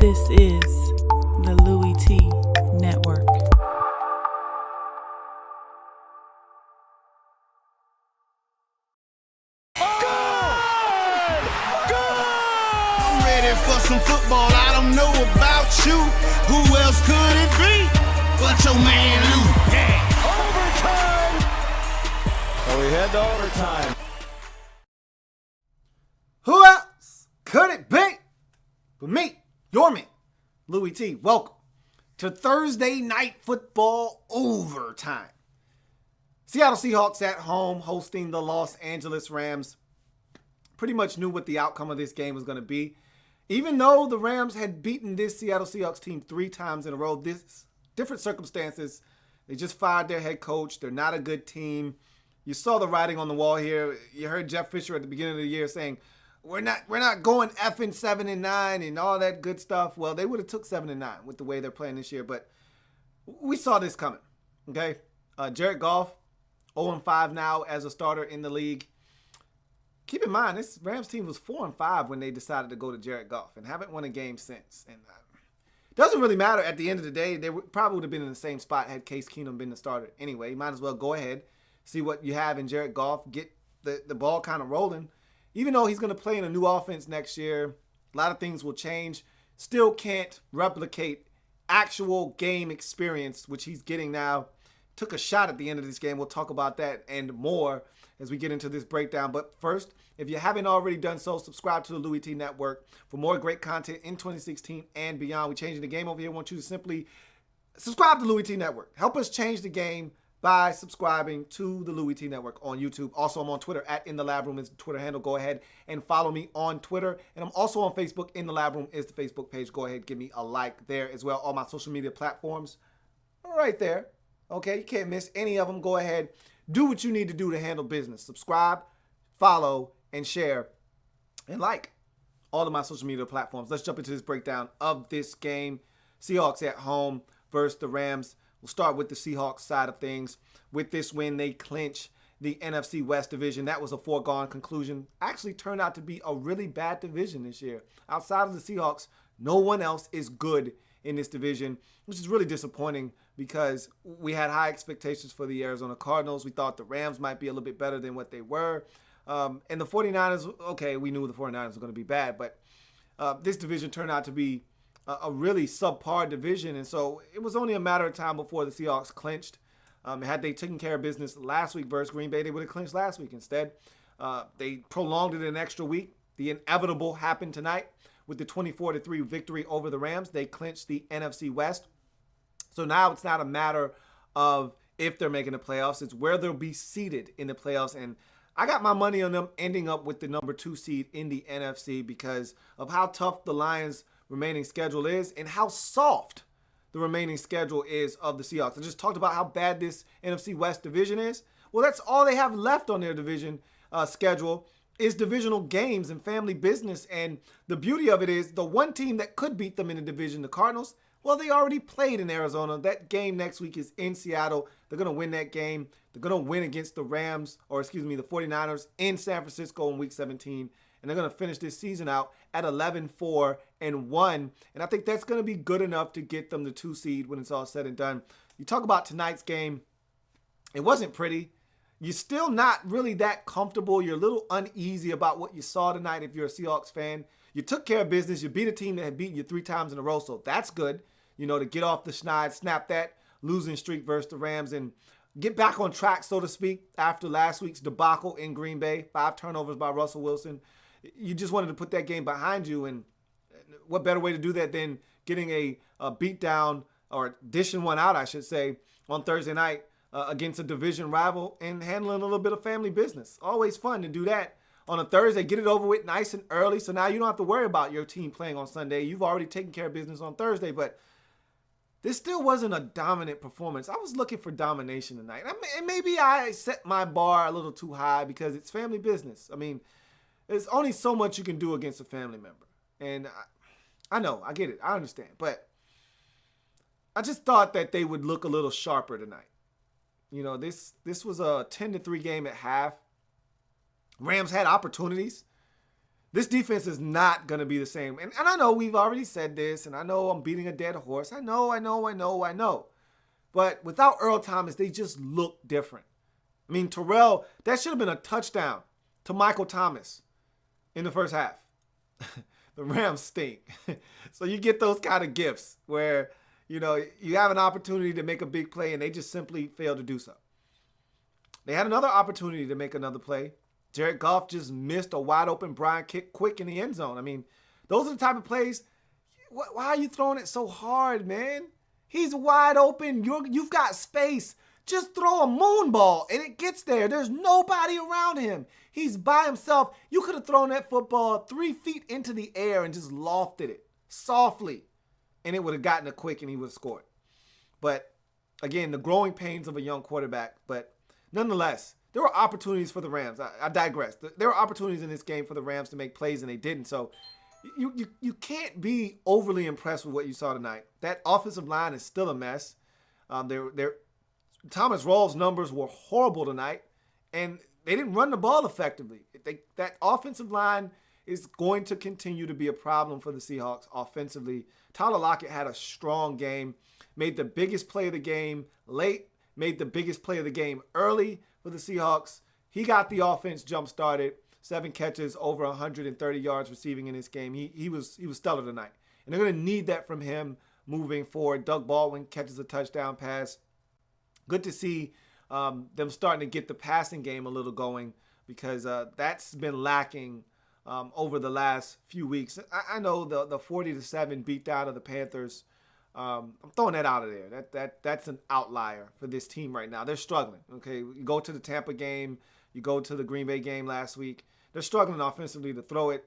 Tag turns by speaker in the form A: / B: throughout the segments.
A: This is the Louie Tee Network.
B: I'm ready for some football. I don't know about you. Who else could it be but your man Lou? Yeah.
C: Overtime! So we head to overtime.
D: Who else could it be but me, your man, Louie Tee? Welcome to Thursday Night Football Overtime. Seattle Seahawks at home hosting the Los Angeles Rams. Pretty much knew what the outcome of this game was going to be. Even though the Rams had beaten this Seattle Seahawks team 3 times in a row, this different circumstances. They just fired their head coach. They're not a good team. You saw the writing on the wall here. You heard Jeff Fisher at the beginning of the year saying, we're not going effing 7-9 and all that good stuff. Well, they would have took 7-9 with the way they're playing this year, but we saw this coming. Okay, Jared Goff, 0-5 now as a starter in the league. Keep in mind, this Rams team was 4-5 when they decided to go to Jared Goff and haven't won a game since. And it doesn't really matter at the end of the day. They probably would have been in the same spot had Case Keenum been the starter anyway. You might as well go ahead, see what you have in Jared Goff, get the ball kind of rolling. Even though he's going to play in a new offense next year, a lot of things will change. Still can't replicate actual game experience, which he's getting now. Took a shot at the end of this game. We'll talk about that and more as we get into this breakdown. But first, if you haven't already done so, subscribe to the Louie Tee Network for more great content in 2016 and beyond. We're changing the game over here. I want you to simply subscribe to Louie Tee Network. Help us change the game by subscribing to the Louie Tee Network on YouTube. Also, I'm on Twitter at In The Lab Room is the Twitter handle. Go ahead and follow me on Twitter. And I'm also on Facebook. In The Lab Room is the Facebook page. Go ahead, give me a like there as well. All my social media platforms are right there. Okay, you can't miss any of them. Go ahead, do what you need to do to handle business. Subscribe, follow, and share, and like all of my social media platforms. Let's jump into this breakdown of this game. Seahawks at home versus the Rams. We'll start with the Seahawks side of things. With this win, they clinch the NFC West division. That was a foregone conclusion. Actually turned out to be a really bad division this year. Outside of the Seahawks, no one else is good in this division, which is really disappointing because we had high expectations for the Arizona Cardinals. We thought the Rams might be a little bit better than what they were. And the 49ers, okay, we knew the 49ers were going to be bad, but this division turned out to be a really subpar division. And so it was only a matter of time before the Seahawks clinched. Had they taken care of business last week versus Green Bay, they would have clinched last week. Instead, they prolonged it an extra week. The inevitable happened tonight with the 24-3 victory over the Rams. They clinched the NFC West. So now it's not a matter of if they're making the playoffs. It's where they'll be seated in the playoffs. And I got my money on them ending up with the number 2 seed in the NFC because of how tough the Lions' remaining schedule is and how soft the remaining schedule is of the Seahawks. I just talked about how bad this NFC West division is. Well, that's all they have left on their division schedule is divisional games and family business. And the beauty of it is the one team that could beat them in the division, the Cardinals, well, they already played in Arizona. That game next week is in Seattle. They're going to win that game. They're going to win against the Rams, or excuse me, the 49ers in San Francisco in Week 17. And they're going to finish this season out at 11-4-1. And I think that's going to be good enough to get them the 2 seed when it's all said and done. You talk about tonight's game. It wasn't pretty. You're still not really that comfortable. You're a little uneasy about what you saw tonight if you're a Seahawks fan. You took care of business. You beat a team that had beaten you 3 times in a row, so that's good. You know, to get off the schneid, snap that losing streak versus the Rams, and get back on track, so to speak, after last week's debacle in Green Bay. 5 turnovers by Russell Wilson. You just wanted to put that game behind you, and what better way to do that than getting a beatdown, or dishing one out, I should say, on Thursday night against a division rival and handling a little bit of family business. Always fun to do that on a Thursday, get it over with nice and early, so now you don't have to worry about your team playing on Sunday. You've already taken care of business on Thursday, but this still wasn't a dominant performance. I was looking for domination tonight. And maybe I set my bar a little too high because it's family business. I mean, there's only so much you can do against a family member. And I know, I get it, I understand. But I just thought that they would look a little sharper tonight. You know, this was a 10-3 game at half. Rams had opportunities. This defense is not going to be the same. And I know we've already said this, and I know I'm beating a dead horse. I know. But without Earl Thomas, they just look different. I mean, Terrell, that should have been a touchdown to Michael Thomas in the first half. The Rams stink. So you get those kind of gifts where, you have an opportunity to make a big play and they just simply fail to do so. They had another opportunity to make another play. Jared Goff just missed a wide open Brian kick quick in the end zone. I mean, those are the type of plays. Why are you throwing it so hard, man? He's wide open. You've got space. Just throw a moon ball and it gets there. There's nobody around him. He's by himself. You could have thrown that football 3 feet into the air and just lofted it softly, and it would have gotten it quick and he would have scored. But again, the growing pains of a young quarterback. But nonetheless, there were opportunities for the Rams. I digress. There were opportunities in this game for the Rams to make plays, and they didn't. So you can't be overly impressed with what you saw tonight. That offensive line is still a mess. Thomas Rawls' numbers were horrible tonight, and they didn't run the ball effectively. That offensive line is going to continue to be a problem for the Seahawks offensively. Tyler Lockett had a strong game, made the biggest play of the game late, made the biggest play of the game early for the Seahawks. He got the offense jump-started, 7 catches, over 130 yards receiving in this game. He was stellar tonight. And they're going to need that from him moving forward. Doug Baldwin catches a touchdown pass. Good to see them starting to get the passing game a little going, because that's been lacking over the last few weeks. I know the 40-7 beatdown of the Panthers. I'm throwing that out of there. That's an outlier for this team right now. They're struggling. Okay, you go to the Tampa game, you go to the Green Bay game last week. They're struggling offensively to throw it.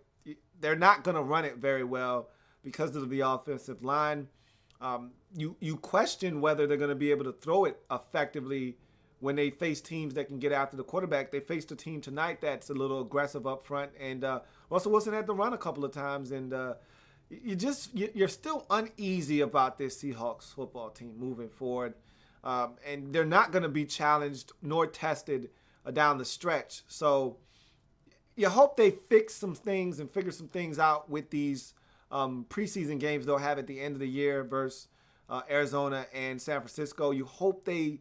D: They're not going to run it very well because of the offensive line. You question whether they're going to be able to throw it effectively when they face teams that can get after the quarterback. They faced a team tonight that's a little aggressive up front, and Russell Wilson had to run a couple of times, and you're still uneasy about this Seahawks football team moving forward, and they're not going to be challenged nor tested down the stretch. So you hope they fix some things and figure some things out with these preseason games they'll have at the end of the year versus Arizona and San Francisco. You hope they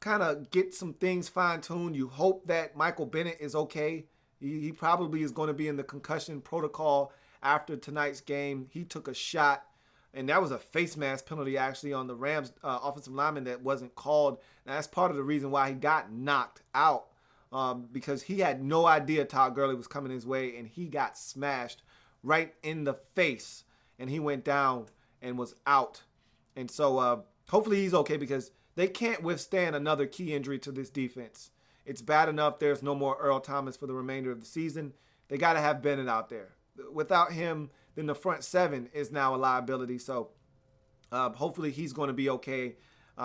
D: kind of get some things fine-tuned. You hope that Michael Bennett is okay. He probably is going to be in the concussion protocol after tonight's game. He took a shot, and that was a face mask penalty actually on the Rams offensive lineman that wasn't called. Now, that's part of the reason why he got knocked out, because he had no idea Todd Gurley was coming his way, and he got smashed right in the face, and he went down and was out. And so hopefully he's okay, because they can't withstand another key injury to this defense. It's bad enough there's no more Earl Thomas for the remainder of the season. They got to have Bennett out there. Without him, then the front seven is now a liability. So hopefully he's going to be okay.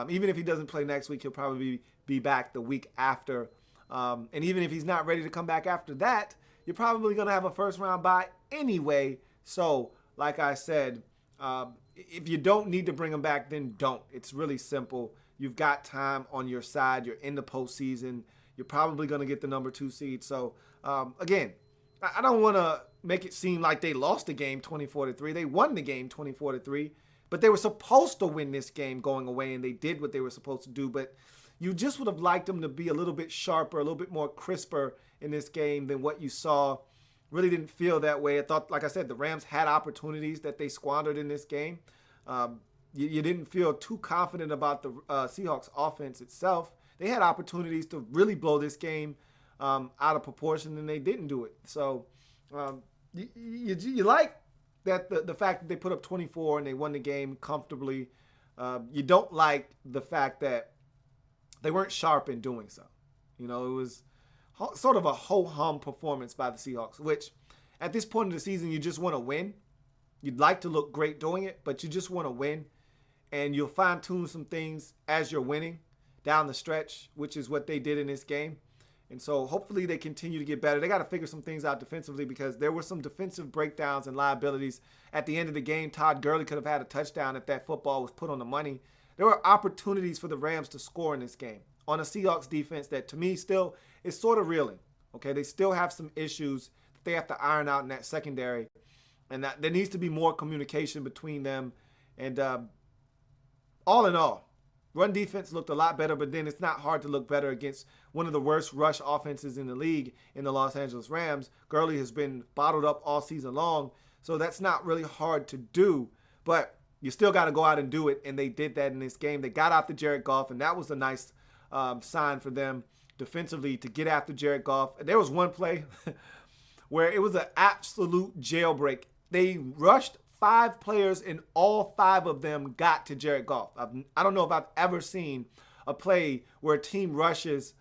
D: Even if he doesn't play next week, he'll probably be back the week after. And even if he's not ready to come back after that, you're probably going to have a first-round bye anyway. So, like I said, if you don't need to bring him back, then don't. It's really simple. You've got time on your side. You're in the postseason. You're probably going to get the number 2 seed. So, again, I don't want to make it seem like they lost the game 24-3. They won the game 24-3. But they were supposed to win this game going away, and they did what they were supposed to do. But you just would have liked them to be a little bit sharper, a little bit more crisper in this game than what you saw. Really didn't feel that way. I thought, like I said, the Rams had opportunities that they squandered in this game. You didn't feel too confident about the Seahawks offense itself. They had opportunities to really blow this game out of proportion, and they didn't do it. So you like that the fact that they put up 24 and they won the game comfortably. You don't like the fact that they weren't sharp in doing so. It was sort of a ho-hum performance by the Seahawks, which at this point in the season, you just want to win. You'd like to look great doing it, but you just want to win. And you'll fine-tune some things as you're winning down the stretch, which is what they did in this game. And so hopefully they continue to get better. They got to figure some things out defensively, because there were some defensive breakdowns and liabilities. At the end of the game, Todd Gurley could have had a touchdown if that football was put on the money. There were opportunities for the Rams to score in this game on a Seahawks defense that, to me, still is sort of reeling. Okay, they still have some issues that they have to iron out in that secondary. And that there needs to be more communication between them. And all in all, run defense looked a lot better, but then it's not hard to look better against one of the worst rush offenses in the league in the Los Angeles Rams. Gurley has been bottled up all season long, so that's not really hard to do. But you still got to go out and do it, and they did that in this game. They got after Jared Goff, and that was a nice sign for them defensively to get after Jared Goff. And there was one play where it was an absolute jailbreak. They rushed 5 players, and all 5 of them got to Jared Goff. I don't know if I've ever seen a play where a team rushes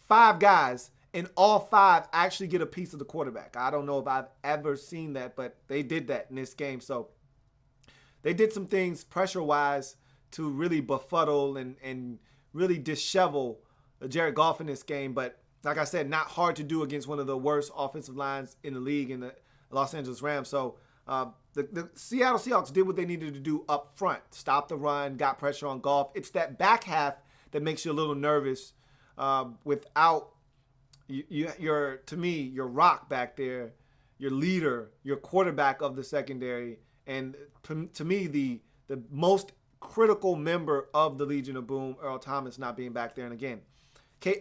D: 5 guys and all 5 actually get a piece of the quarterback. I don't know if I've ever seen that, but they did that in this game. So they did some things pressure-wise to really befuddle and really dishevel Jared Goff in this game. But like I said, not hard to do against one of the worst offensive lines in the league in the Los Angeles Rams. So the Seattle Seahawks did what they needed to do up front. Stop the run, got pressure on Goff. It's that back half that makes you a little nervous without your rock back there, your leader, your quarterback of the secondary, and to me, the most critical member of the Legion of Boom, Earl Thomas, not being back there. And again,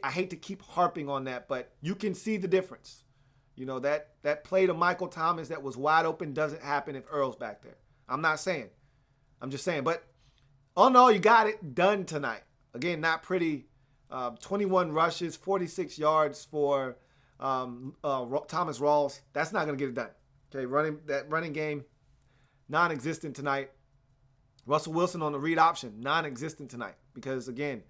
D: I hate to keep harping on that, but you can see the difference. You know, that play to Michael Thomas that was wide open doesn't happen if Earl's back there. I'm not saying. I'm just saying. But all in all, you got it done tonight. Again, not pretty. 21 rushes, 46 yards for Thomas Rawls. That's not going to get it done. Okay, running game, non-existent tonight. Russell Wilson on the read option, non-existent tonight. Because, again,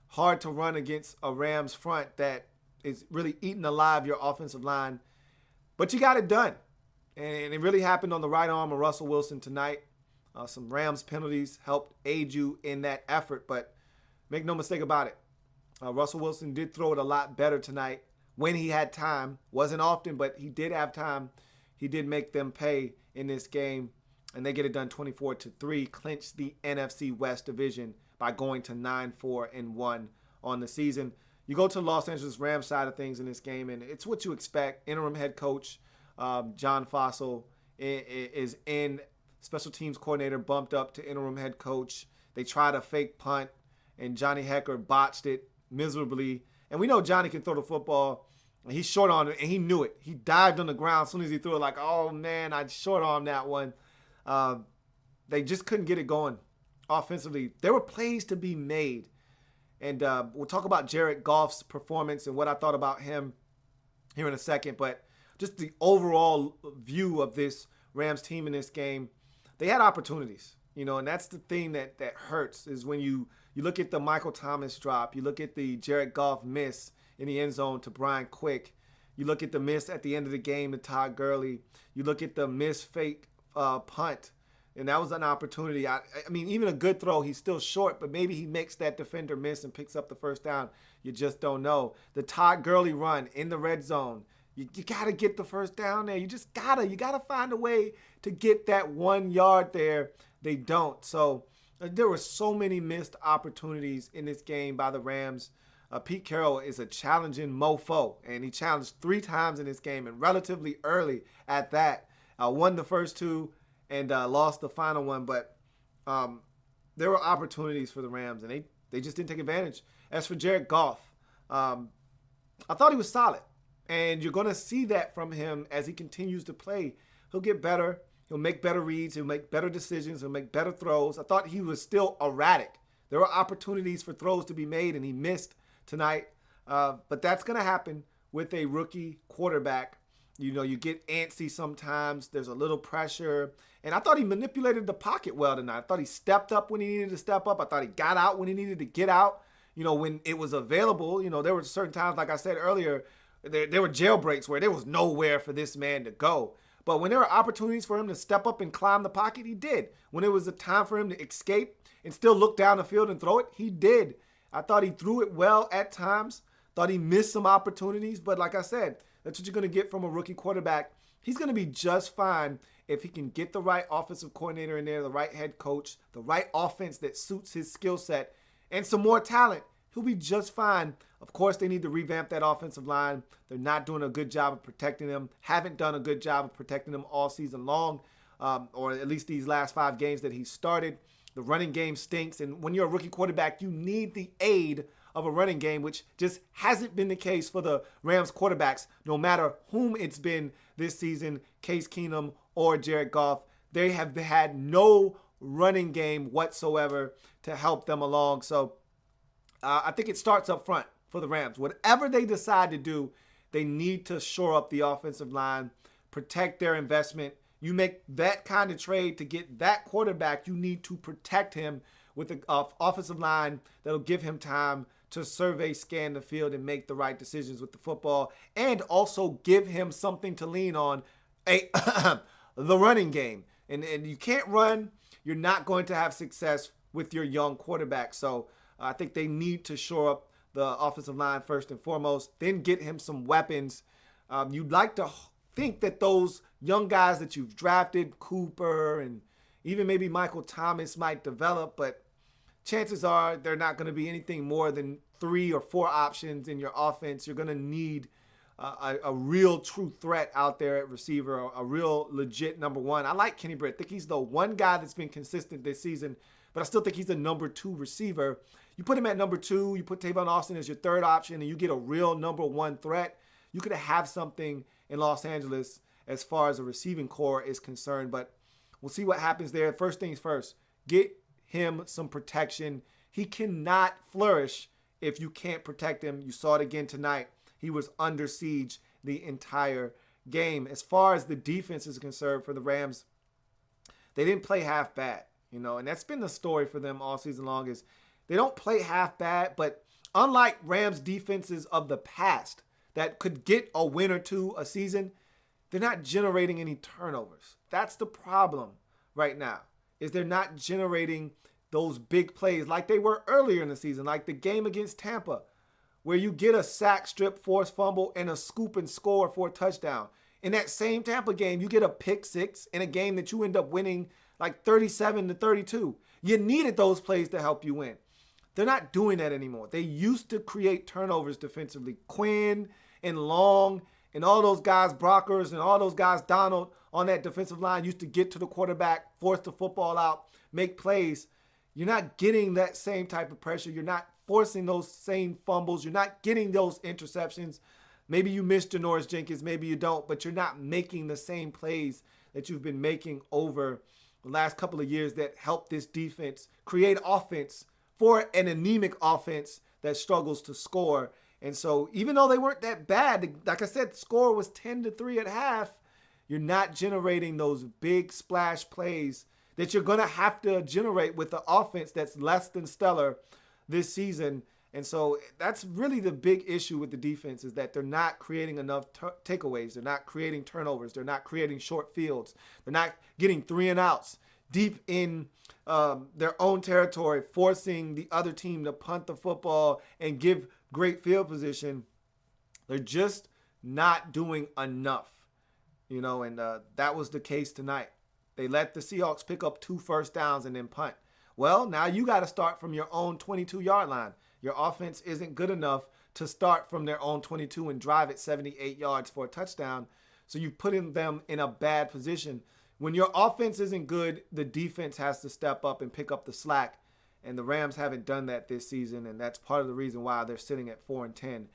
D: hard to run against a Rams front that is really eating alive your offensive line. But you got it done. And it really happened on the right arm of Russell Wilson tonight. Some Rams penalties helped aid you in that effort. But make no mistake about it. Russell Wilson did throw it a lot better tonight when he had time. Wasn't often, but he did have time. He did make them pay in this game. And they get it done 24-3. Clinch the NFC West division by going to 9-4-1 on the season. You go to the Los Angeles Rams side of things in this game, and it's what you expect. Interim head coach John Fossil is in. Special teams coordinator bumped up to interim head coach. They tried a fake punt, and Johnny Hecker botched it miserably. And we know Johnny can throw the football. And he's short on it, and he knew it. He dived on the ground as soon as he threw it, like, oh, man, I short armed that one. They just couldn't get it going offensively. There were plays to be made. And we'll talk about Jared Goff's performance and what I thought about him here in a second. But just the overall view of this Rams team in this game, they had opportunities, you know, and that's the thing that hurts is when you look at the Michael Thomas drop, you look at the Jared Goff miss in the end zone to Brian Quick, you look at the miss at the end of the game to Todd Gurley, you look at the missed fake punt. And that was an opportunity. I mean, even a good throw, he's still short, but maybe he makes that defender miss and picks up the first down. You just don't know. The Todd Gurley run in the red zone. You got to get the first down there. You got to find a way to get that 1 yard there. They don't. So there were so many missed opportunities in this game by the Rams. Pete Carroll is a challenging mofo, and he challenged 3 times in this game and relatively early at that. Won the first 2. And lost the final one. But there were opportunities for the Rams, and they just didn't take advantage. As for Jared Goff, I thought he was solid. And you're going to see that from him as he continues to play. He'll get better. He'll make better reads. He'll make better decisions. He'll make better throws. I thought he was still erratic. There were opportunities for throws to be made, and he missed tonight. But that's going to happen with a rookie quarterback. You know, you get antsy sometimes. There's a little pressure. And I thought he manipulated the pocket well tonight. I thought he stepped up when he needed to step up. I thought he got out when he needed to get out. You know, when it was available, you know, there were certain times, like I said earlier, there were jailbreaks where there was nowhere for this man to go. But when there were opportunities for him to step up and climb the pocket, he did. When it was a time for him to escape and still look down the field and throw it, he did. I thought he threw it well at times. Thought he missed some opportunities. But like I said, that's what you're going to get from a rookie quarterback. He's going to be just fine if he can get the right offensive coordinator in there, the right head coach, the right offense that suits his skill set, and some more talent. he'll be just fine. Of course, they need to revamp that offensive line. They're not doing a good job of protecting him, haven't done a good job of protecting him all season long, or at least these last 5 games that he started. The running game stinks, and when you're a rookie quarterback, you need the aid of a running game, which just hasn't been the case for the Rams quarterbacks, no matter whom it's been this season, Case Keenum or Jared Goff. They have had no running game whatsoever to help them along. So I think it starts up front for the Rams. Whatever they decide to do, they need to shore up the offensive line, protect their investment. You make that kind of trade to get that quarterback, you need to protect him with an offensive line that'll give him time to survey, scan the field, and make the right decisions with the football, and also give him something to lean on, the running game. And you can't run, you're not going to have success with your young quarterback. So I think they need to shore up the offensive line first and foremost, then get him some weapons. You'd like to think that those young guys that you've drafted, Cooper and even maybe Michael Thomas, might develop, but chances are they're not going to be anything more than 3 or 4 options in your offense. You're going to need a real true threat out there at receiver, a real legit number 1. I like Kenny Britt. I think he's the one guy that's been consistent this season, but I still think he's a number 2 receiver. You put him at number 2, you put Tavon Austin as your 3rd option, and you get a real number 1 threat. You could have something in Los Angeles as far as a receiving core is concerned, but we'll see what happens there. First things first, get him some protection. He cannot flourish if you can't protect him. You saw it again tonight. He was under siege the entire game. As far as the defense is concerned for the Rams, they didn't play half bad, and that's been the story for them all season long is they don't play half bad, but unlike Rams defenses of the past that could get a win or 2 a season, they're not generating any turnovers. That's the problem right now, is they're not generating those big plays like they were earlier in the season, like the game against Tampa, where you get a sack, strip, forced fumble, and a scoop and score for a touchdown. In that same Tampa game, you get a pick 6 in a game that you end up winning like 37-32. You needed those plays to help you win. They're not doing that anymore. They used to create turnovers defensively. Quinn and Long and all those guys, Brockers and all those guys, Donald, on that defensive line used to get to the quarterback, force the football out, make plays. You're not getting that same type of pressure. You're not forcing those same fumbles. You're not getting those interceptions. Maybe you missed Janoris Jenkins, maybe you don't, but you're not making the same plays that you've been making over the last couple of years that help this defense create offense for an anemic offense that struggles to score. And so even though they weren't that bad, like I said, the score was 10-3 at half, you're not generating those big splash plays that you're going to have to generate with the offense that's less than stellar this season. And so that's really the big issue with the defense, is that they're not creating enough takeaways. They're not creating turnovers. They're not creating short fields. They're not getting 3 and outs deep in their own territory, forcing the other team to punt the football and give great field position. They're just not doing enough, and that was the case tonight. They let the Seahawks pick up 2 first downs and then punt. Well, now you got to start from your own 22-yard line. Your offense isn't good enough to start from their own 22 and drive it 78 yards for a touchdown. So you put them in a bad position. When your offense isn't good, the defense has to step up and pick up the slack. And the Rams haven't done that this season, and that's part of the reason why they're sitting at 4-10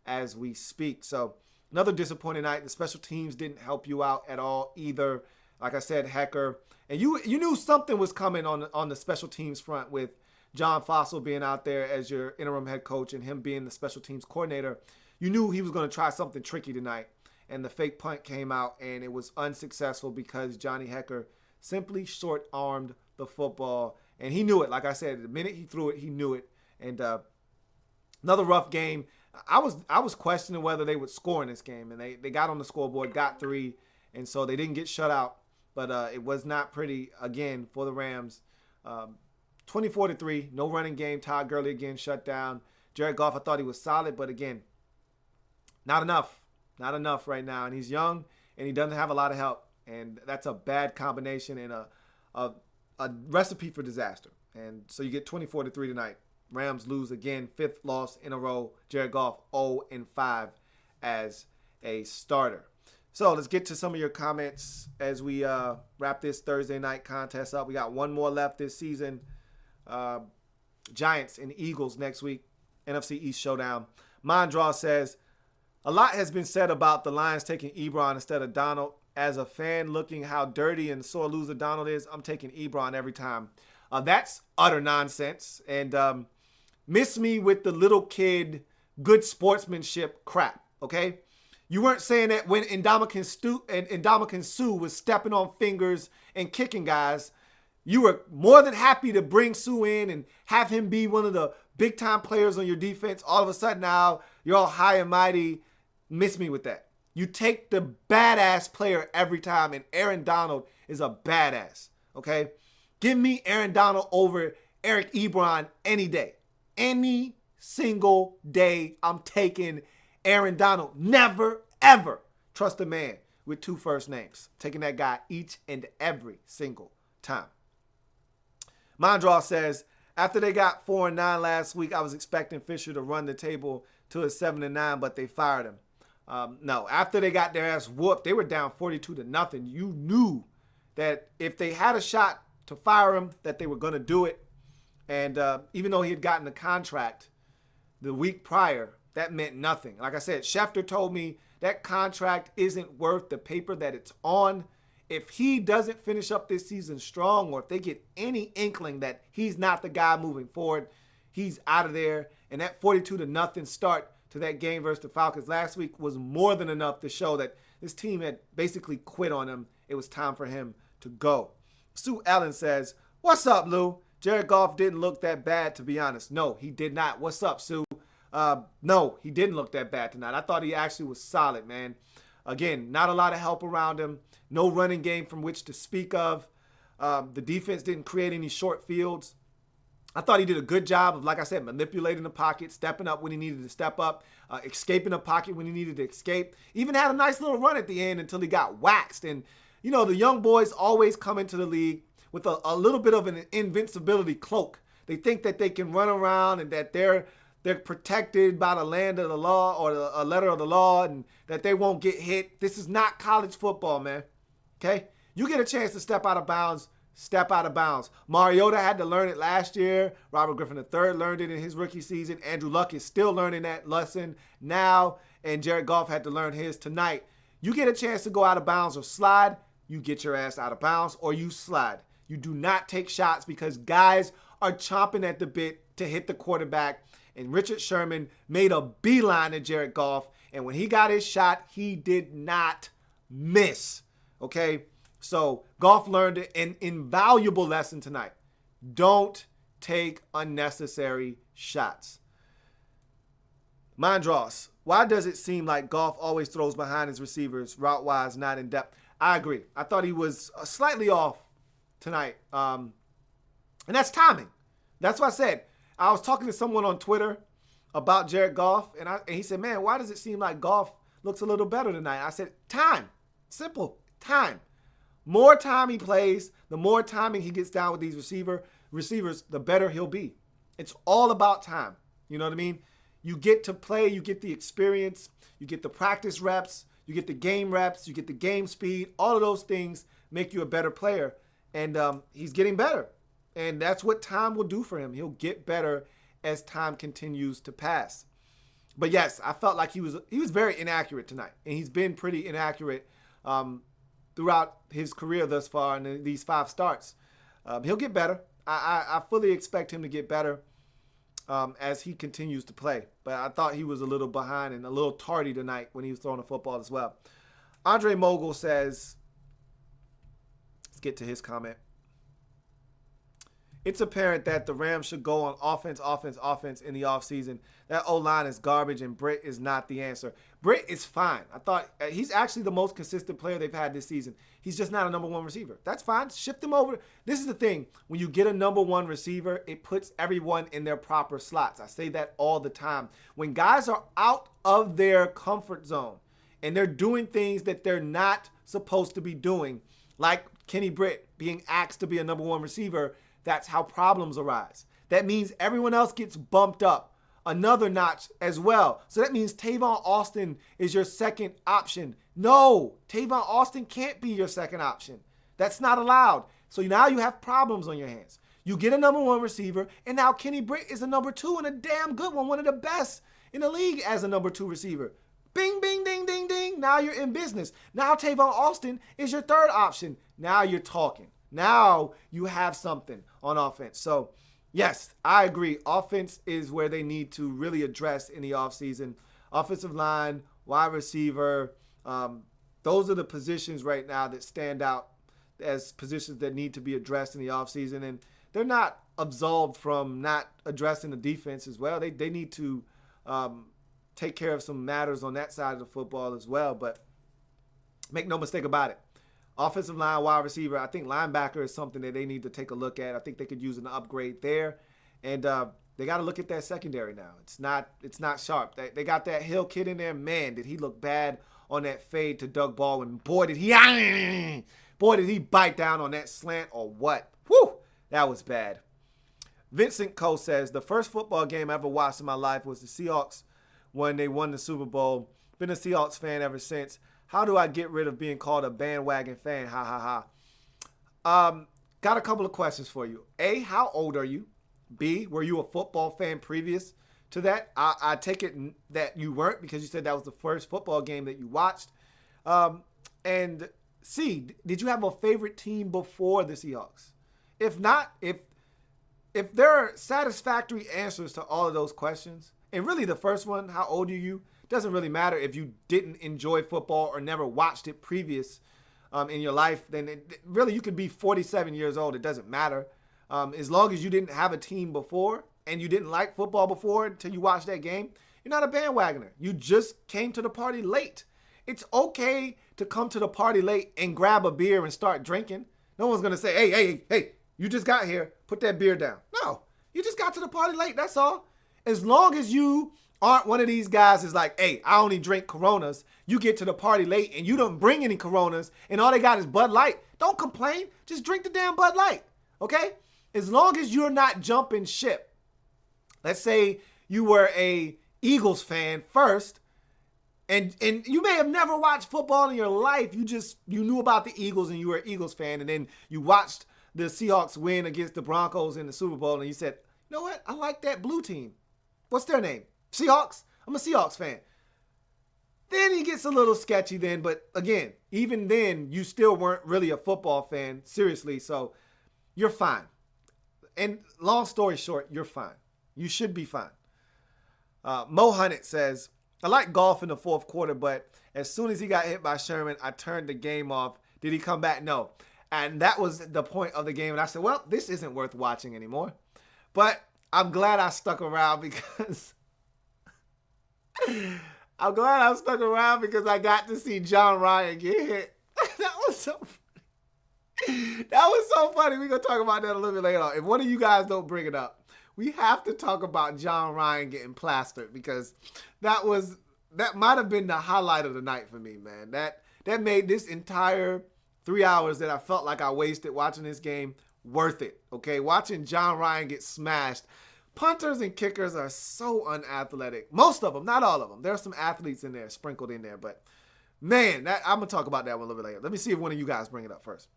D: as we speak. So another disappointing night. The special teams didn't help you out at all either. Like I said, Hecker. And you knew something was coming on the special teams front with John Fossil being out there as your interim head coach and him being the special teams coordinator. You knew he was going to try something tricky tonight. And the fake punt came out, and it was unsuccessful because Johnny Hecker simply short-armed the football. And he knew it. Like I said, the minute he threw it, he knew it. And another rough game. I was questioning whether they would score in this game. And they got on the scoreboard, got 3. And so they didn't get shut out. But it was not pretty, again, for the Rams. 24-3, no running game. Todd Gurley again shut down. Jared Goff, I thought he was solid, but again, not enough. Not enough right now. And he's young, and he doesn't have a lot of help. And that's a bad combination and a recipe for disaster. And so you get 24-3 tonight. Rams lose again, 5th loss in a row. Jared Goff 0-5 as a starter. So let's get to some of your comments as we wrap this Thursday night contest up. We got one more left this season. Giants and Eagles next week. NFC East showdown. Mondraw says, a lot has been said about the Lions taking Ebron instead of Donald. As a fan looking how dirty and sore loser Donald is, I'm taking Ebron every time. That's utter nonsense. And miss me with the little kid good sportsmanship crap, okay? You weren't saying that when Ndamukong Suh was stepping on fingers and kicking guys. You were more than happy to bring Suh in and have him be one of the big-time players on your defense. All of a sudden now, you're all high and mighty. Miss me with that. You take the badass player every time, and Aaron Donald is a badass, okay? Give me Aaron Donald over Eric Ebron any day. Any single day, I'm taking Aaron Donald. Never, ever trust a man with 2 first names. Taking that guy each and every single time. Mondraw says, after they got 4-9 last week, I was expecting Fisher to run the table to a 7-9, but they fired him. No, after they got their ass whooped, they were down 42-0. You knew that if they had a shot to fire him, that they were going to do it. And even though he had gotten a contract the week prior, that meant nothing. Like I said, Schefter told me that contract isn't worth the paper that it's on. If he doesn't finish up this season strong, or if they get any inkling that he's not the guy moving forward, he's out of there. And that 42-0 start to that game versus the Falcons last week was more than enough to show that this team had basically quit on him. It was time for him to go. Sue Allen says, what's up, Lou? Jared Goff didn't look that bad, to be honest. No, he did not. What's up, Sue? No, he didn't look that bad tonight. I thought he actually was solid, man. Again, not a lot of help around him. No running game from which to speak of. The defense didn't create any short fields. I thought he did a good job of, like I said, manipulating the pocket, stepping up when he needed to step up, escaping the pocket when he needed to escape. Even had a nice little run at the end until he got waxed. And, you know, the young boys always come into the league with a little bit of an invincibility cloak. They think that they can run around and that they're protected by the land of the law or a letter of the law and that they won't get hit. This is not college football, man. Okay? You get a chance to step out of bounds, step out of bounds. Mariota had to learn it last year. Robert Griffin III learned it in his rookie season. Andrew Luck is still learning that lesson now, and Jared Goff had to learn his tonight. You get a chance to go out of bounds or slide, you get your ass out of bounds or you slide. You do not take shots because guys are chomping at the bit to hit the quarterback. And Richard Sherman made a beeline to Jared Goff. And when he got his shot, he did not miss. Okay? So Goff learned an invaluable lesson tonight. Don't take unnecessary shots. Mondros, why does it seem like Goff always throws behind his receivers, route-wise, not in depth? I agree. I thought he was slightly off tonight. And that's timing. That's what I said. I was talking to someone on Twitter about Jared Goff, and he said, man, why does it seem like Goff looks a little better tonight? I said, time. Simple. Time. More time he plays, the more timing he gets down with these receivers, the better he'll be. It's all about time. You know what I mean? You get to play, you get the experience, you get the practice reps, you get the game reps, you get the game speed. All of those things make you a better player, and he's getting better. And that's what time will do for him. He'll get better as time continues to pass. But yes, I felt like he was very inaccurate tonight. And he's been pretty inaccurate throughout his career thus far in these 5 starts. He'll get better. I fully expect him to get better as he continues to play. But I thought he was a little behind and a little tardy tonight when he was throwing the football as well. Andre Mogul says, let's get to his comment. It's apparent that the Rams should go on offense in the offseason. That O-line is garbage, and Britt is not the answer. Britt is fine. I thought he's actually the most consistent player they've had this season. He's just not a number 1 receiver. That's fine. Shift him over. This is the thing. When you get a number 1 receiver, it puts everyone in their proper slots. I say that all the time. When guys are out of their comfort zone and they're doing things that they're not supposed to be doing, like Kenny Britt being asked to be a number 1 receiver, that's how problems arise. That means everyone else gets bumped up another notch as well. So that means Tavon Austin is your second option. No, Tavon Austin can't be your second option. That's not allowed. So now you have problems on your hands. You get a number one receiver, and now Kenny Britt is a number two and a damn good one of the best in the league as a number two receiver. Bing, bing, ding, ding, ding. Now you're in business. Now Tavon Austin is your third option. Now you're talking. Now you have something on offense. So, yes, I agree. Offense is where they need to really address in the offseason. Offensive line, wide receiver, those are the positions right now that stand out as positions that need to be addressed in the offseason. And they're not absolved from not addressing the defense as well. They need to take care of some matters on that side of the football as well. But make no mistake about it. Offensive line, wide receiver, I think linebacker is something that they need to take a look at. I think they could use an upgrade there. And they got to look at that secondary now. It's not sharp. They got that Hill kid in there. Man, did he look bad on that fade to Doug Baldwin. Boy, did he bite down on that slant or what. Whew, that was bad. Vincent Coe says, the first football game I ever watched in my life was the Seahawks when they won the Super Bowl. Been a Seahawks fan ever since. How do I get rid of being called a bandwagon fan? Ha, ha, ha. Got a couple of questions for you. A, how old are you? B, were you a football fan previous to that? I take it that you weren't because you said that was the first football game that you watched. And C, did you have a favorite team before the Seahawks? If not, if there are satisfactory answers to all of those questions, and really the first one, how old are you, doesn't really matter if you didn't enjoy football or never watched it previous in your life, then really you could be 47 years old. It doesn't matter. As long as you didn't have a team before and you didn't like football before until you watched that game, you're not a bandwagoner. You just came to the party late. It's okay to come to the party late and grab a beer and start drinking. No one's going to say, hey, you just got here. Put that beer down. No, you just got to the party late. That's all. As long as you aren't one of these guys that's like, hey, I only drink Coronas. You get to the party late and you don't bring any Coronas and all they got is Bud Light. Don't complain. Just drink the damn Bud Light, okay? As long as you're not jumping ship. Let's say you were a Eagles fan first and you may have never watched football in your life. You knew about the Eagles and you were an Eagles fan, and then you watched the Seahawks win against the Broncos in the Super Bowl and you said, you know what? I like that blue team. What's their name? Seahawks? I'm a Seahawks fan. Then he gets a little sketchy then, but again, even then, you still weren't really a football fan, seriously, so you're fine. And long story short, you're fine. You should be fine. Mo Hunnit says, I like golf in the fourth quarter, but as soon as he got hit by Sherman, I turned the game off. Did he come back? No. And that was the point of the game. And I said, well, this isn't worth watching anymore. But I'm glad I stuck around because I got to see John Ryan get hit. That was so funny. That was so funny. We're going to talk about that a little bit later on. If one of you guys don't bring it up, we have to talk about John Ryan getting plastered because that might have been the highlight of the night for me, man. That made this entire 3 hours that I felt like I wasted watching this game worth it, okay? Watching John Ryan get smashed. Punters and kickers are so unathletic. Most of them, not all of them. There are some athletes in there, sprinkled in there. But, man, I'm going to talk about that one a little bit later. Let me see if one of you guys bring it up first.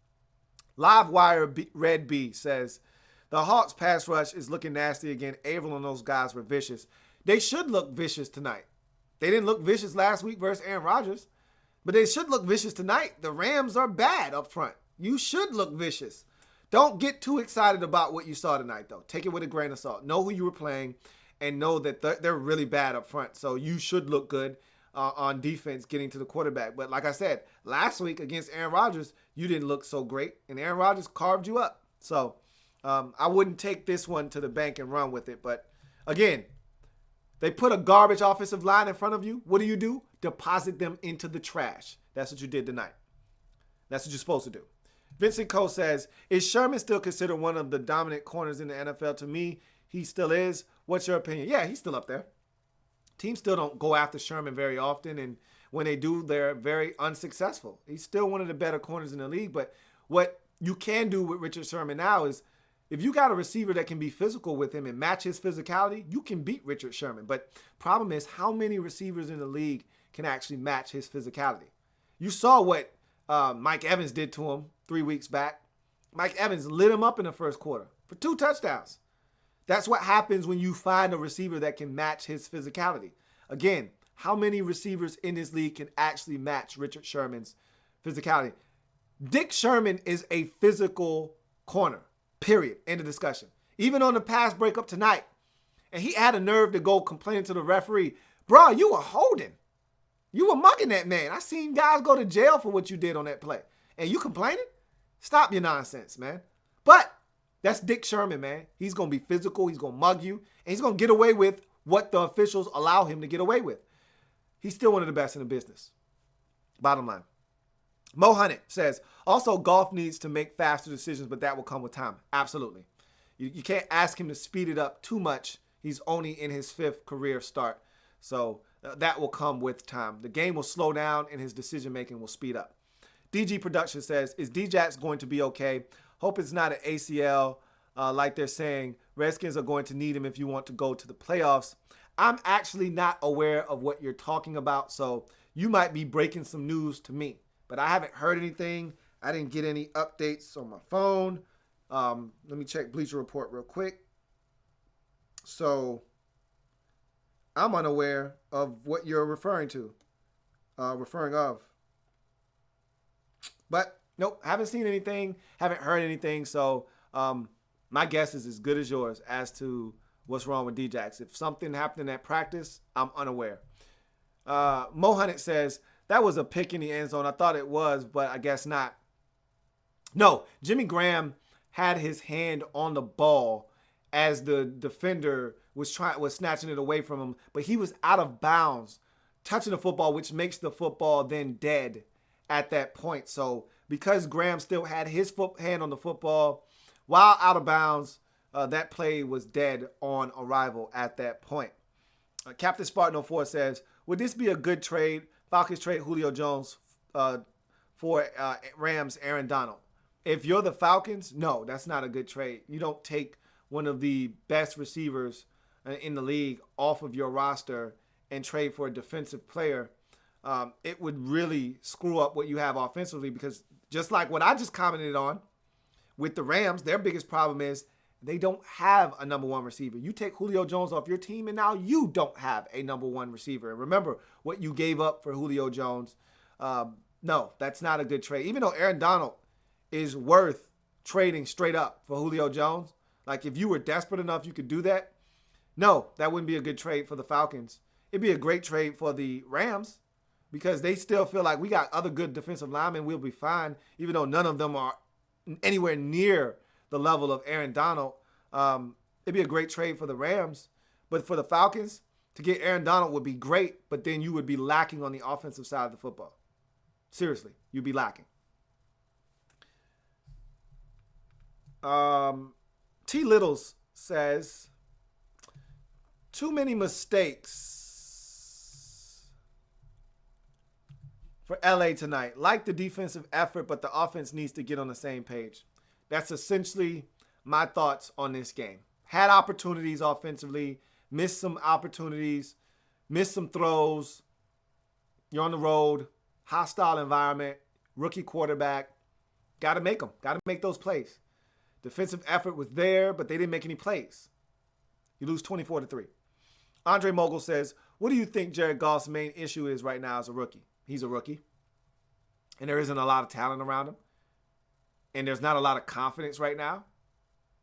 D: Livewire Red B says, the Hawks pass rush is looking nasty again. Averill and those guys were vicious. They should look vicious tonight. They didn't look vicious last week versus Aaron Rodgers. But they should look vicious tonight. The Rams are bad up front. You should look vicious. Don't get too excited about what you saw tonight, though. Take it with a grain of salt. Know who you were playing and know that they're really bad up front. So you should look good on defense getting to the quarterback. But like I said, last week against Aaron Rodgers, you didn't look so great. And Aaron Rodgers carved you up. So I wouldn't take this one to the bank and run with it. But again, they put a garbage offensive line in front of you. What do? Deposit them into the trash. That's what you did tonight. That's what you're supposed to do. Vincent Coe says, is Sherman still considered one of the dominant corners in the NFL? To me, he still is. What's your opinion? Yeah, he's still up there. Teams still don't go after Sherman very often, and when they do, they're very unsuccessful. He's still one of the better corners in the league, but what you can do with Richard Sherman now is If you got a receiver that can be physical with him and match his physicality, you can beat Richard Sherman. But problem is, how many receivers in the league can actually match his physicality? You saw what Mike Evans did to him 3 weeks back. Mike Evans lit him up in the first quarter for 2 touchdowns. That's what happens when you find a receiver that can match his physicality. Again, how many receivers in this league can actually match Richard Sherman's physicality? Dick Sherman is a physical corner, period. End of discussion. Even on the pass breakup tonight, and he had a nerve to go complaining to the referee, bro, you were holding. You were mugging that man. I seen guys go to jail for what you did on that play. And you complaining? Stop your nonsense, man. But that's Dick Sherman, man. He's going to be physical. He's going to mug you. And he's going to get away with what the officials allow him to get away with. He's still one of the best in the business. Bottom line. Mo Hunnit says, also golf needs to make faster decisions, but that will come with time. Absolutely. You can't ask him to speed it up too much. He's only in his 5th career start. So that will come with time. The game will slow down and his decision-making will speed up. DG Production says, is D-Jax going to be okay? Hope it's not an ACL like they're saying. Redskins are going to need him if you want to go to the playoffs. I'm actually not aware of what you're talking about, so you might be breaking some news to me. But I haven't heard anything. I didn't get any updates on my phone. Let me check Bleacher Report real quick. So I'm unaware of what you're referring to, referring of. But nope, haven't seen anything, haven't heard anything. So my guess is as good as yours as to what's wrong with D-Jax. If something happened in that practice, I'm unaware. Mo Hunnit says, that was a pick in the end zone. I thought it was, but I guess not. No, Jimmy Graham had his hand on the ball as the defender was snatching it away from him, but he was out of bounds, touching the football, which makes the football then dead at that point. So because Graham still had his hand on the football while out of bounds, that play was dead on arrival at that point. Captain Spartan 04 says, would this be a good trade? Falcons trade Julio Jones for Rams Aaron Donald. If you're the Falcons, no, that's not a good trade. You don't take one of the best receivers in the league off of your roster and trade for a defensive player. It would really screw up what you have offensively, because just like what I just commented on with the Rams, their biggest problem is they don't have a number 1 receiver. You take Julio Jones off your team, and now you don't have a number 1 receiver. And remember what you gave up for Julio Jones. No, that's not a good trade. Even though Aaron Donald is worth trading straight up for Julio Jones, like if you were desperate enough, you could do that. No, that wouldn't be a good trade for the Falcons. It'd be a great trade for the Rams because they still feel like we got other good defensive linemen. We'll be fine, even though none of them are anywhere near the level of Aaron Donald. It'd be a great trade for the Rams. But for the Falcons, to get Aaron Donald would be great, but then you would be lacking on the offensive side of the football. Seriously, you'd be lacking. T. Littles says, too many mistakes for L.A. tonight. Like the defensive effort, but the offense needs to get on the same page. That's essentially my thoughts on this game. Had opportunities offensively, missed some opportunities, missed some throws. You're on the road, hostile environment, rookie quarterback. Got to make them. Got to make those plays. Defensive effort was there, but they didn't make any plays. You lose 24-3. Andre Mogul says, what do you think Jared Goff's main issue is right now as a rookie? He's a rookie, and there isn't a lot of talent around him. And there's not a lot of confidence right now,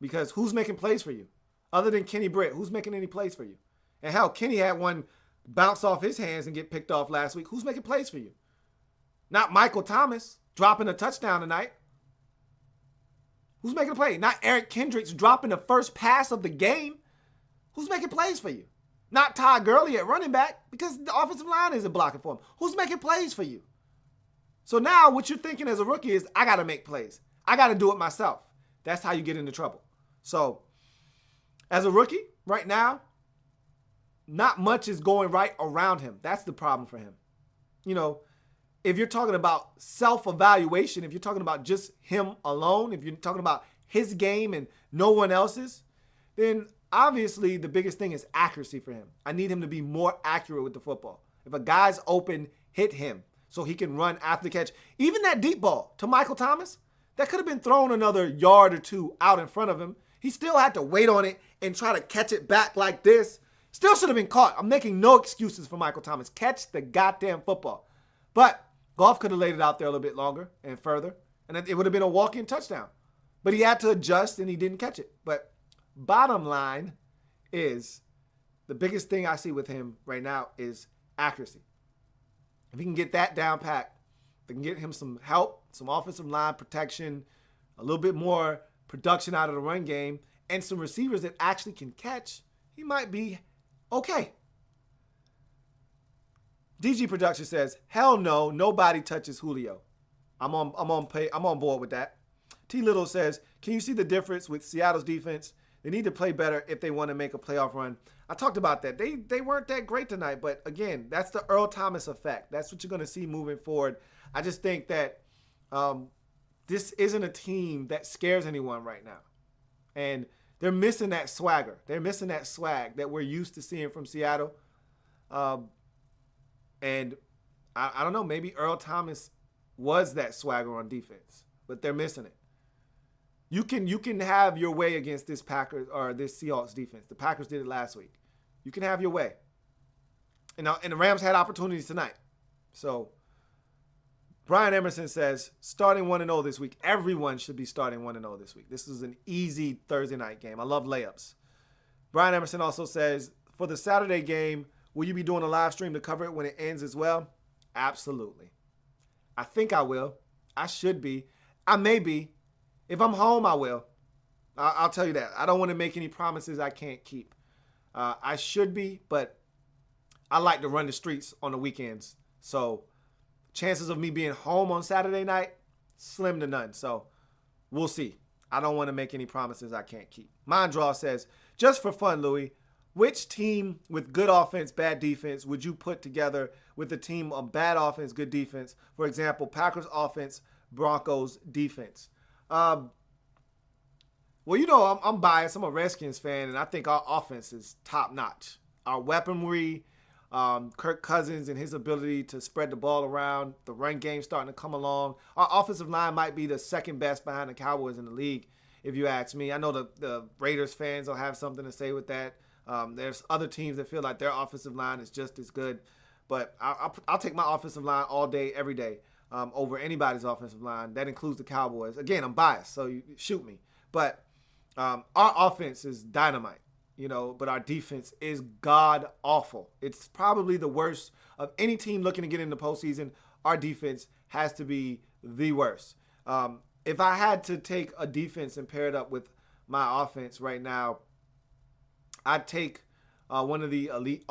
D: because who's making plays for you? Other than Kenny Britt, who's making any plays for you? And hell, Kenny had one bounce off his hands and get picked off last week. Who's making plays for you? Not Michael Thomas dropping a touchdown tonight. Who's making a play? Not Eric Kendricks dropping the first pass of the game. Who's making plays for you? Not Todd Gurley at running back, because the offensive line isn't blocking for him. Who's making plays for you? So now what you're thinking as a rookie is, I got to make plays. I got to do it myself. That's how you get into trouble. So as a rookie right now, not much is going right around him. That's the problem for him. You know, if you're talking about self-evaluation, if you're talking about just him alone, if you're talking about his game and no one else's, then obviously the biggest thing is accuracy for him. I need him to be more accurate with the football. If a guy's open, hit him so he can run after the catch. Even that deep ball to Michael Thomas, that could have been thrown another yard or two out in front of him. He still had to wait on it and try to catch it back like this. Still should have been caught. I'm making no excuses for Michael Thomas. Catch the goddamn football. But Goff could have laid it out there a little bit longer and further, and it would have been a walk-in touchdown. But he had to adjust, and he didn't catch it. But bottom line is the biggest thing I see with him right now is accuracy. If he can get that down packed, they can get him some help, some offensive line protection, a little bit more production out of the run game, and some receivers that actually can catch, he might be okay. DG Production says, hell no, nobody touches Julio. I'm on board with that. T Little says, can you see the difference with Seattle's defense? They need to play better if they want to make a playoff run. I talked about that. They weren't that great tonight, but again, that's the Earl Thomas effect. That's what you're going to see moving forward. I just think that this isn't a team that scares anyone right now. And they're missing that swagger. They're missing that swag that we're used to seeing from Seattle. And I don't know, maybe Earl Thomas was that swagger on defense, but they're missing it. You can have your way against this Packers or this Seahawks defense. The Packers did it last week. You can have your way. And the Rams had opportunities tonight. So Brian Emerson says, starting 1-0 this week. Everyone should be starting 1-0 this week. This is an easy Thursday night game. I love layups. Brian Emerson also says, for the Saturday game, will you be doing a live stream to cover it when it ends as well? Absolutely. I think I will. I should be. I may be. If I'm home, I will. I'll tell you that. I don't want to make any promises I can't keep. I should be, but I like to run the streets on the weekends. So chances of me being home on Saturday night, slim to none. So we'll see. I don't want to make any promises I can't keep. Mondraw says, just for fun, Louie, which team with good offense, bad defense would you put together with a team of bad offense, good defense? For example, Packers offense, Broncos defense. Well, you know, I'm biased. I'm a Redskins fan, and I think our offense is top-notch. Our weaponry, Kirk Cousins and his ability to spread the ball around, the run game starting to come along. Our offensive line might be the second best behind the Cowboys in the league, if you ask me. I know the Raiders fans will have something to say with that. There's other teams that feel like their offensive line is just as good. But I'll take my offensive line all day, every day, over anybody's offensive line. That includes the Cowboys. Again, I'm biased, so you shoot me. But our offense is dynamite, you know, but our defense is god-awful. It's probably the worst of any team looking to get in the postseason. Our defense has to be the worst. If I had to take a defense and pair it up with my offense right now, I'd take one of the elite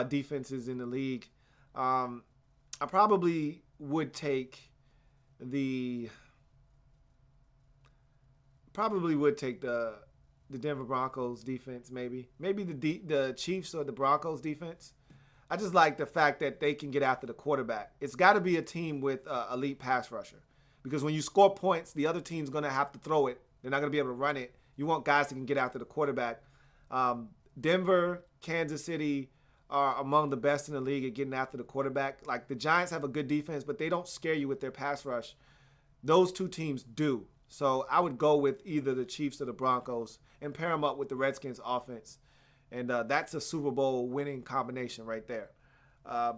D: defenses in the league. I probably would take the Denver Broncos defense, maybe the Chiefs or the Broncos defense. I just like the fact that they can get after the quarterback. It's got to be a team with elite pass rusher, because when you score points, the other team's going to have to throw it. They're not going to be able to run it. You want guys that can get after the quarterback. Denver, Kansas City are among the best in the league at getting after the quarterback. Like, the Giants have a good defense, but they don't scare you with their pass rush. Those two teams do. So I would go with either the Chiefs or the Broncos and pair them up with the Redskins offense. And that's a Super Bowl winning combination right there.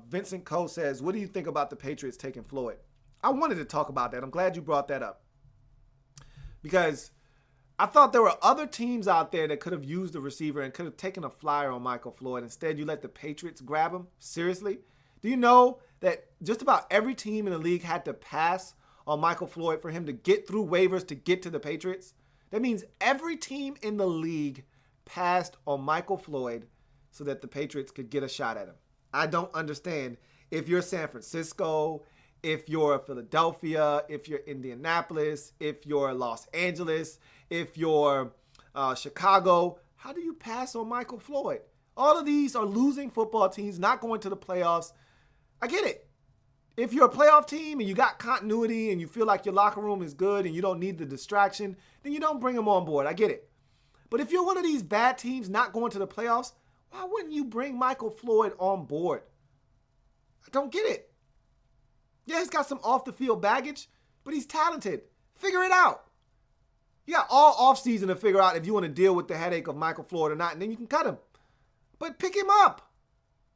D: Vincent Coe says, what do you think about the Patriots taking Floyd? I wanted to talk about that. I'm glad you brought that up, because I thought there were other teams out there that could have used the receiver and could have taken a flyer on Michael Floyd. Instead, you let the Patriots grab him? Seriously? Do you know that just about every team in the league had to pass on Michael Floyd for him to get through waivers to get to the Patriots? That means every team in the league passed on Michael Floyd so that the Patriots could get a shot at him. I don't understand. If you're San Francisco, if you're Philadelphia, if you're Indianapolis, if you're Los Angeles, if you're Chicago, how do you pass on Michael Floyd? All of these are losing football teams, not going to the playoffs. I get it. If you're a playoff team and you got continuity and you feel like your locker room is good and you don't need the distraction, then you don't bring him on board. I get it. But if you're one of these bad teams not going to the playoffs, why wouldn't you bring Michael Floyd on board? I don't get it. Yeah, he's got some off-the-field baggage, but he's talented. Figure it out. You got all offseason to figure out if you want to deal with the headache of Michael Floyd or not, and then you can cut him. But pick him up.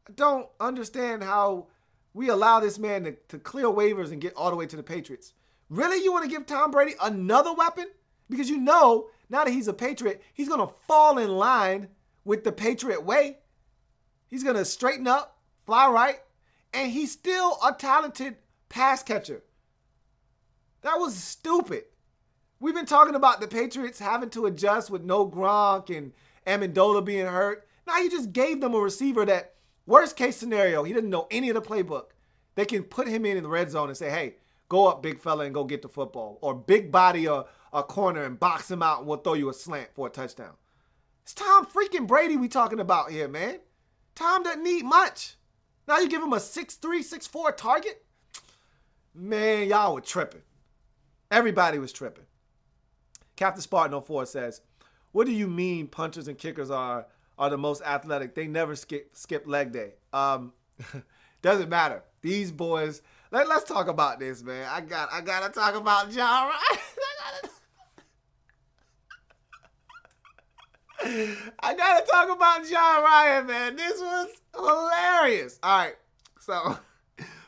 D: I don't understand how we allow this man to clear waivers and get all the way to the Patriots. Really? You want to give Tom Brady another weapon? Because you know, now that he's a Patriot, he's going to fall in line with the Patriot way. He's going to straighten up, fly right, and he's still a talented pass catcher. That was stupid. We've been talking about the Patriots having to adjust with no Gronk and Amendola being hurt. Now you just gave them a receiver that, worst case scenario, he didn't know any of the playbook. They can put him in the red zone and say, hey, go up, big fella, and go get the football. Or big body a corner and box him out and we'll throw you a slant for a touchdown. It's Tom freaking Brady we talking about here, man. Tom doesn't need much. Now you give him a 6'3", 6'4" target? Man, y'all were tripping. Everybody was tripping. Captain Spartan 04 says, what do you mean punters and kickers are the most athletic? They never skip leg day. Doesn't matter. These boys, let's talk about this, man. I gotta talk about John Ryan. I gotta talk about John Ryan, man. This was hilarious. All right, so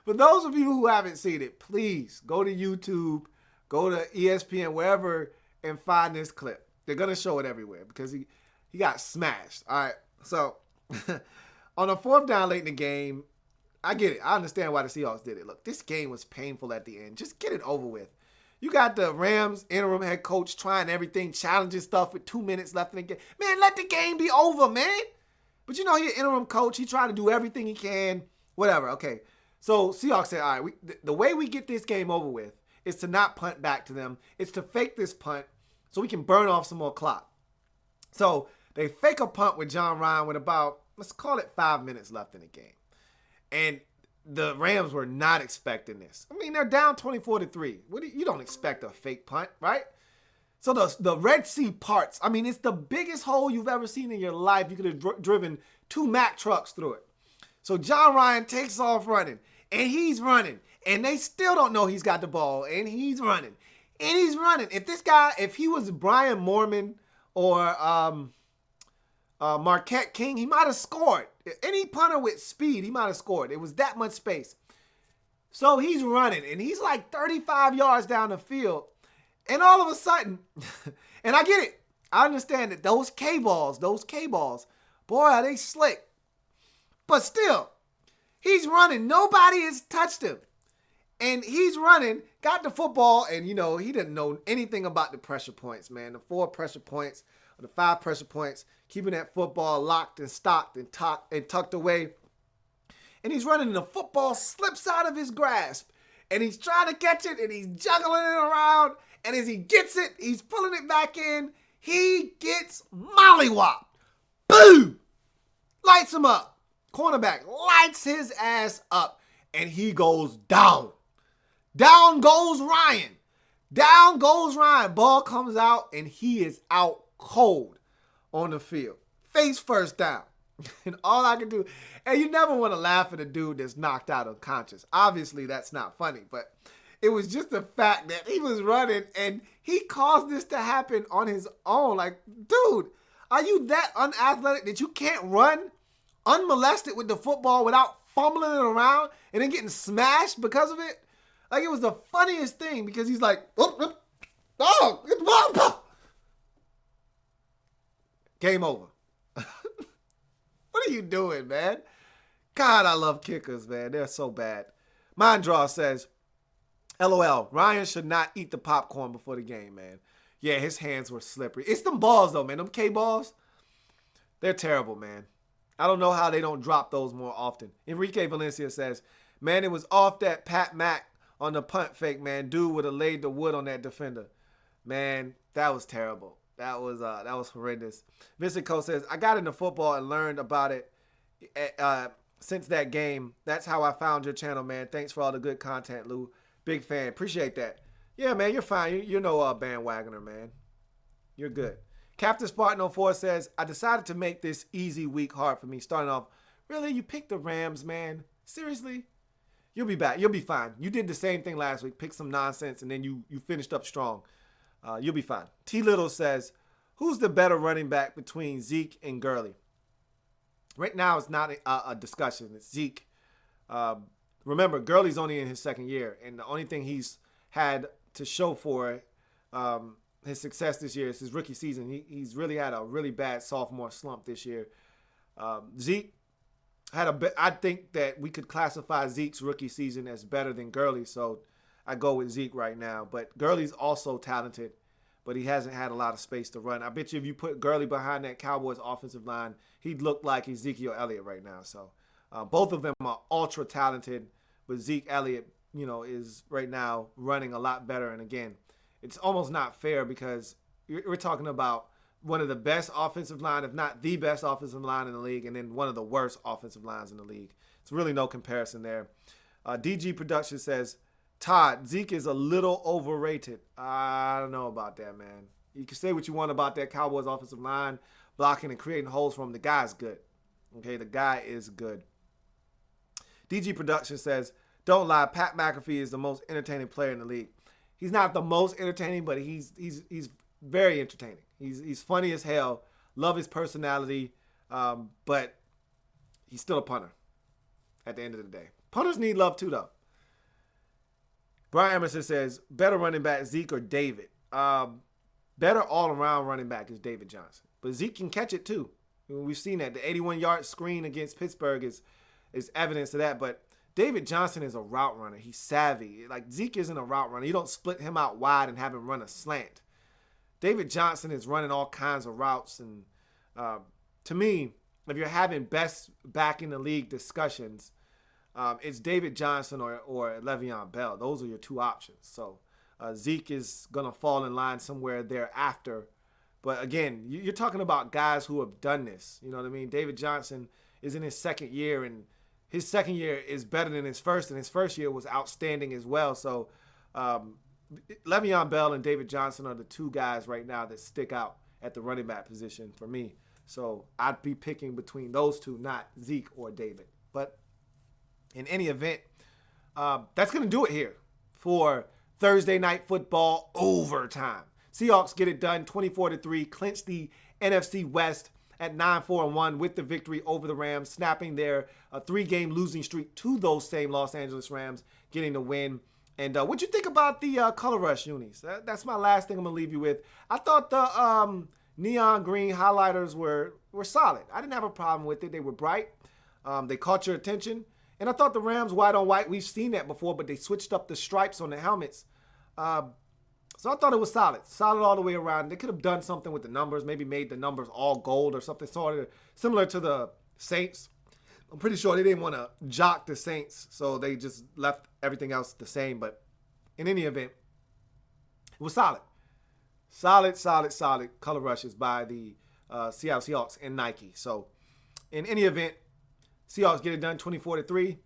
D: for those of you who haven't seen it, please go to YouTube, go to ESPN, wherever, and find this clip. They're gonna show it everywhere because he got smashed. All right, so on a fourth down late in the game, I get it. I understand why the Seahawks did it. Look, this game was painful at the end. Just get it over with. You got the Rams interim head coach trying everything, challenging stuff with 2 minutes left in the game. Man, let the game be over, man. But you know, he's an interim coach. He trying to do everything he can. Whatever. Okay. So Seahawks said, all right, the way we get this game over with is to not punt back to them. It's to fake this punt so we can burn off some more clock. So they fake a punt with John Ryan with about, let's call it 5 minutes left in the game. And the Rams were not expecting this. I mean, they're down 24-3. You don't expect a fake punt, right? So the Red Sea parts. I mean, it's the biggest hole you've ever seen in your life. You could have driven 2 Mack trucks through it. So John Ryan takes off running, and he's running, and they still don't know he's got the ball, and he's running, and he's running. If he was Brian Moorman or Marquette King, he might have scored. Any punter with speed, he might have scored. It was that much space. So he's running, and he's like 35 yards down the field. And all of a sudden, and I get it. I understand that those K-balls, boy, are they slick. But still, he's running. Nobody has touched him. And he's running, got the football, and, you know, he didn't know anything about the pressure points, man. The 4 pressure points, or the 5 pressure points, keeping that football locked and stocked and tucked away. And he's running, and the football slips out of his grasp. And he's trying to catch it, and he's juggling it around. And as he gets it, he's pulling it back in. He gets mollywopped. Boom! Lights him up. Cornerback lights his ass up. And he goes down. Down goes Ryan. Down goes Ryan. Ball comes out, and he is out cold on the field. Face first down. And all I can do, and you never want to laugh at a dude that's knocked out unconscious. Obviously, that's not funny, but it was just the fact that he was running and he caused this to happen on his own. Like, dude, are you that unathletic that you can't run unmolested with the football without fumbling it around and then getting smashed because of it? Like, it was the funniest thing because he's like, oh, get the ball. Game over. What are you doing, man? God, I love kickers, man. They're so bad. Mindraw says, LOL, Ryan should not eat the popcorn before the game, man. Yeah, his hands were slippery. It's them balls, though, man. Them K-balls, they're terrible, man. I don't know how they don't drop those more often. Enrique Valencia says, man, it was off that Pat Mack on the punt fake, man. Dude would have laid the wood on that defender. Man, that was terrible. That was horrendous. Vincent Cole says, I got into football and learned about it since that game. That's how I found your channel, man. Thanks for all the good content, Lou. Big fan. Appreciate that. Yeah, man, you're fine. You're no bandwagoner, man. You're good. Captain Spartan 04 says, I decided to make this easy week hard for me. Starting off, really? You picked the Rams, man? Seriously? You'll be back. You'll be fine. You did the same thing last week. Picked some nonsense, and then you finished up strong. You'll be fine. T. Little says, who's the better running back between Zeke and Gurley? Right now, it's not a discussion. It's Zeke. Remember, Gurley's only in his second year, and the only thing he's had to show for his success this year is his rookie season. He's really had a really bad sophomore slump this year. Zeke had a bit. I think that we could classify Zeke's rookie season as better than Gurley, so I go with Zeke right now. But Gurley's also talented, but he hasn't had a lot of space to run. I bet you if you put Gurley behind that Cowboys offensive line, he'd look like Ezekiel Elliott right now. So both of them are ultra talented, but Zeke Elliott, is right now running a lot better. And again, it's almost not fair because we're talking about one of the best offensive line, if not the best offensive line in the league, and then one of the worst offensive lines in the league. It's really no comparison there. DG Production says, Todd, Zeke is a little overrated. I don't know about that, man. You can say what you want about that Cowboys offensive line, blocking and creating holes for him. The guy's good. Okay, the guy is good. DG Production says, don't lie, Pat McAfee is the most entertaining player in the league. He's not the most entertaining, but he's very entertaining. He's funny as hell. Love his personality, but he's still a punter at the end of the day. Punters need love too, though. Brian Emerson says, better running back, Zeke or David? Better all-around running back is David Johnson. But Zeke can catch it too. We've seen that. The 81-yard screen against Pittsburgh is evidence of that. But David Johnson is a route runner. He's savvy. Like, Zeke isn't a route runner. You don't split him out wide and have him run a slant. David Johnson is running all kinds of routes. And to me, if you're having best back in the league discussions, it's David Johnson or Le'Veon Bell. Those are your two options. So Zeke is going to fall in line somewhere thereafter. But again, you're talking about guys who have done this. You know what I mean? David Johnson is in his second year, and his second year is better than his first, and his first year was outstanding as well. So Le'Veon Bell and David Johnson are the two guys right now that stick out at the running back position for me. So I'd be picking between those two, not Zeke or David. But in any event, that's going to do it here for Thursday Night Football overtime. Seahawks get it done 24-3, clinch the NFC West at 9-4-1 with the victory over the Rams, snapping their 3-game losing streak to those same Los Angeles Rams, getting the win. And what'd you think about the Color Rush unis? That's my last thing I'm going to leave you with. I thought the neon green highlighters were solid. I didn't have a problem with it. They were bright. They caught your attention. And I thought the Rams white on white, we've seen that before, but they switched up the stripes on the helmets. So I thought it was solid. Solid all the way around. They could have done something with the numbers, maybe made the numbers all gold or something sort of similar to the Saints. I'm pretty sure they didn't want to jock the Saints, so they just left everything else the same. But in any event, it was solid. Solid color rushes by the Seattle Seahawks and Nike. So in any event, Seahawks get it done 24-3.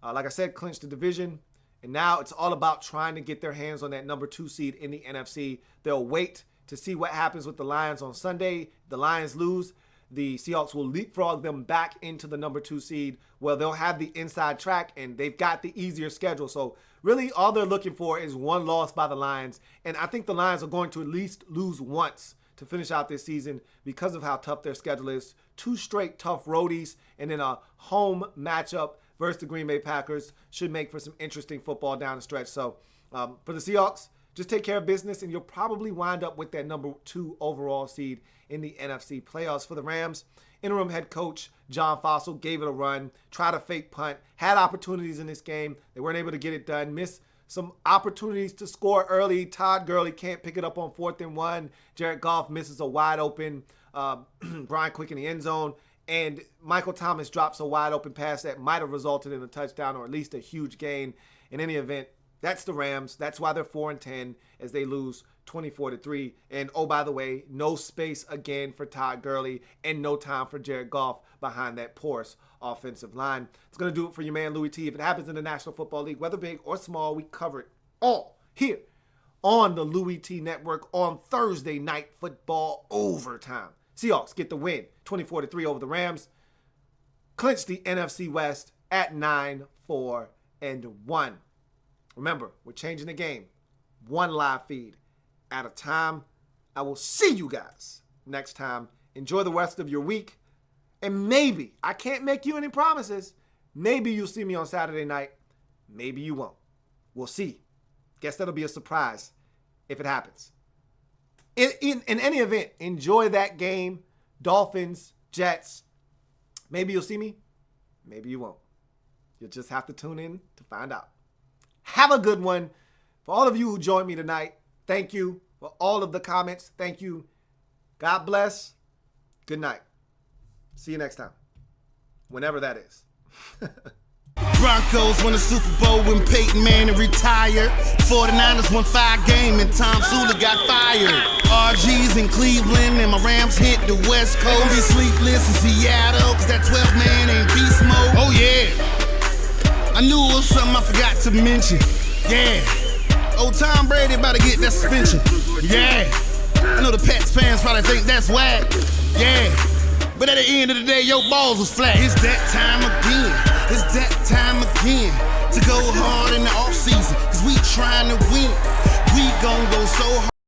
D: Like I said, clinch the division. And now it's all about trying to get their hands on that number 2 seed in the NFC. They'll wait to see what happens with the Lions on Sunday. The Lions lose. The Seahawks will leapfrog them back into the number 2 seed. Well, they'll have the inside track, and they've got the easier schedule. So really all they're looking for is one loss by the Lions. And I think the Lions are going to at least lose once to finish out this season because of how tough their schedule is. 2 straight tough roadies and then a home matchup versus the Green Bay Packers should make for some interesting football down the stretch. So for the Seahawks, just take care of business, and you'll probably wind up with that number 2 overall seed in the NFC playoffs. For the Rams, interim head coach John Fossil gave it a run, tried a fake punt, had opportunities in this game. They weren't able to get it done, missed some opportunities to score early. Todd Gurley can't pick it up on 4th and 1. Jared Goff misses a wide open Brian Quick in the end zone. And Michael Thomas drops a wide open pass that might have resulted in a touchdown or at least a huge gain. In any event, that's the Rams. That's why they're 4-10 as they lose 24-3. And oh, by the way, no space again for Todd Gurley and no time for Jared Goff behind that porous offensive line. It's going to do it for your man, Louie Tee. If it happens in the National Football League, whether big or small, we cover it all here on the Louie Tee Network on Thursday Night Football Overtime. Seahawks get the win, 24-3 over the Rams. Clinch the NFC West at 9-4-1. Remember, we're changing the game. One live feed at a time. I will see you guys next time. Enjoy the rest of your week. And maybe, I can't make you any promises, maybe you'll see me on Saturday night. Maybe you won't. We'll see. Guess that'll be a surprise if it happens. In any event, enjoy that game. Dolphins, Jets. Maybe you'll see me. Maybe you won't. You'll just have to tune in to find out. Have a good one. For all of you who joined me tonight, thank you. For all of the comments, thank you. God bless. Good night. See you next time. Whenever that is.
B: Broncos won the Super Bowl when Peyton Manning retired. 49ers won 5 games and Tom Sula got fired. RG's in Cleveland and my Rams hit the West Coast. Be sleepless in Seattle cause that 12-man ain't beast mode. Oh yeah, I knew it was something I forgot to mention. Yeah, old Tom Brady about to get that suspension. Yeah, I know the Pats fans probably think that's whack. Yeah, but at the end of the day, your balls was flat. It's that time again. It's that time again to go hard in the offseason, cause we trying to win. We gon' go so hard.